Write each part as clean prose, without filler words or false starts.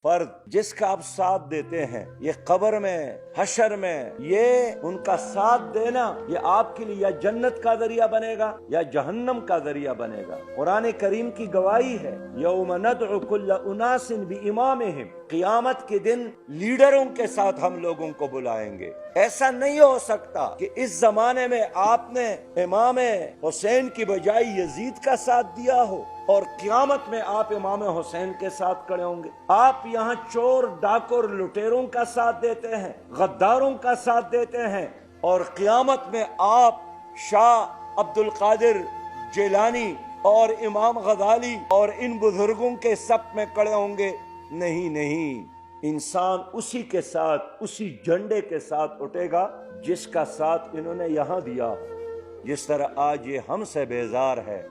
فرد جس کا آپ ساتھ دیتے ہیں، یہ قبر میں، حشر میں، یہ ان کا ساتھ دینا، یہ آپ کے لیے یا جنت کا ذریعہ بنے گا یا جہنم کا ذریعہ بنے گا۔ قرآن کریم کی گواہی ہے، یوم ندعو کل اناس بامامہم، قیامت کے دن لیڈروں کے ساتھ ہم لوگوں کو بلائیں گے۔ ایسا نہیں ہو سکتا کہ اس زمانے میں آپ نے امام حسین کی بجائے یزید کا ساتھ دیا ہو اور قیامت میں آپ امام حسین کے ساتھ کھڑے ہوں گے۔ آپ یہاں چور، ڈاکور، لٹیروں کا ساتھ دیتے ہیں، غداروں کا ساتھ دیتے ہیں، اور قیامت میں آپ شاہ عبد القادر جیلانی اور امام غزالی اور ان بزرگوں کے صف میں کھڑے ہوں گے۔ نہیں، انسان اسی کے ساتھ، اسی جھنڈے کے ساتھ اٹھے گا جس کا ساتھ انہوں نے یہاں دیا۔ جس طرح آج یہ ہم سے بیزار ہے،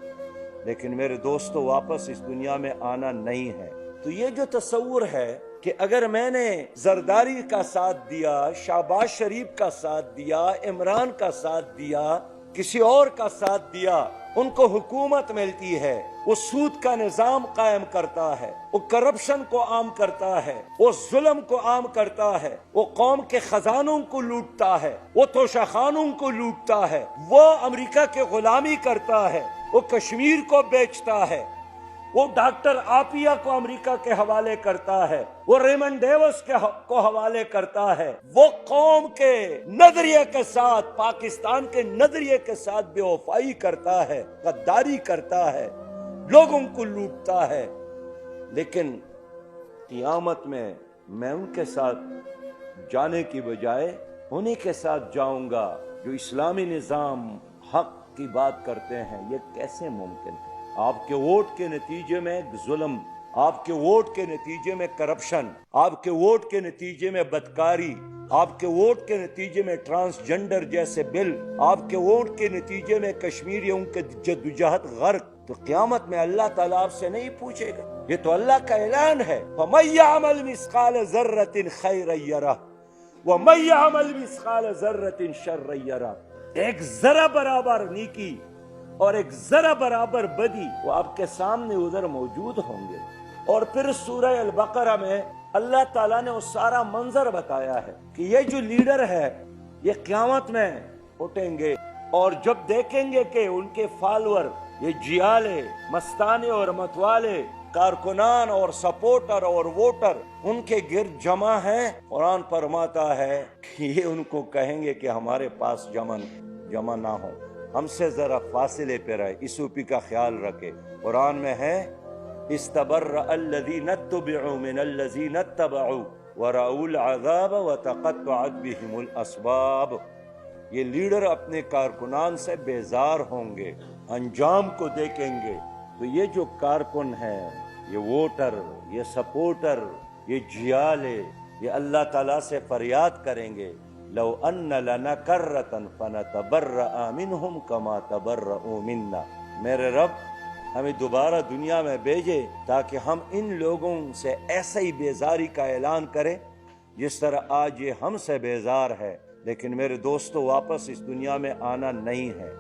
لیکن میرے دوستو واپس اس دنیا میں آنا نہیں ہے۔ تو یہ جو تصور ہے کہ اگر میں نے زرداری کا ساتھ دیا، شہباز شریف کا ساتھ دیا، عمران کا ساتھ دیا، کسی اور کا ساتھ دیا، ان کو حکومت ملتی ہے، وہ سود کا نظام قائم کرتا ہے، وہ کرپشن کو عام کرتا ہے، وہ ظلم کو عام کرتا ہے، وہ قوم کے خزانوں کو لوٹتا ہے، وہ توشہ خانوں کو لوٹتا ہے، وہ امریکہ کے غلامی کرتا ہے، وہ کشمیر کو بیچتا ہے، وہ ڈاکٹر آپیا کو امریکہ کے حوالے کرتا ہے، وہ ریمنڈ ڈیوس کو حوالے کرتا ہے، وہ قوم کے نظریے کے ساتھ، پاکستان کے نظریے کے ساتھ بے وفائی کرتا ہے، غداری کرتا ہے، لوگوں کو لوٹتا ہے۔ لیکن قیامت میں میں ان کے ساتھ جانے کی بجائے انہی کے ساتھ جاؤں گا جو اسلامی نظام حق کی بات کرتے ہیں۔ یہ کیسے ممکن ہے؟ آپ کے ووٹ کے نتیجے میں ظلم، آپ کے ووٹ کے نتیجے میں کرپشن، آپ کے ووٹ کے نتیجے میں بدکاری، آپ کے ووٹ کے نتیجے میں ٹرانسجنڈر جیسے بل، آپ کے ووٹ کے نتیجے میں کشمیریوں کے جدوجہد غرق۔ تو قیامت میں اللہ تعالیٰ آپ سے نہیں پوچھے گا، یہ تو اللہ کا اعلان ہے، فَمَن يَعْمَلْ مِثْقَالَ ذَرَّةٍ خَيْرًا يَرَهُ وَمَن يَعْمَلْ مِثْقَالَ ذَرَّةٍ شَرًّا يَرَهُ۔ ایک ذرہ برابر نیکی اور ایک ذرہ برابر بدی وہ آپ کے سامنے ادھر موجود ہوں گے۔ اور پھر سورہ البقرہ میں اللہ تعالیٰ نے وہ سارا منظر بتایا ہے کہ یہ جو لیڈر ہے یہ قیامت میں اٹھیں گے، اور جب دیکھیں گے کہ ان کے فالوور، یہ جیالے، مستانے اور متوالے، کارکنان اور سپورٹر اور ووٹر ان کے گرد جمع ہیں، قرآن فرماتا ہے کہ یہ ان کو کہیں گے کہ ہمارے پاس جمع نہ ہو، ہم سے ذرا فاصلے پہ رہے، اس اوپی کا خیال رکھے۔ قرآن میں ہے استبرأ الذین اتبعوا من الذین اتبعوا ورأوا العذاب وتقطعت بهم الاسباب۔ یہ لیڈر اپنے کارکنان سے بیزار ہوں گے، انجام کو دیکھیں گے۔ تو یہ جو کارکن ہیں، یہ ووٹر، یہ سپورٹر، یہ جیالے، یہ اللہ تعالیٰ سے فریاد کریں گے، لو ان لنا کرۃ فنتبرأ منہم کما تبرؤوا منا۔ میرے رب ہمیں دوبارہ دنیا میں بھیجے تاکہ ہم ان لوگوں سے ایسے ہی بیزاری کا اعلان کریں جس طرح آج یہ ہم سے بیزار ہے۔ لیکن میرے دوستو واپس اس دنیا میں آنا نہیں ہے۔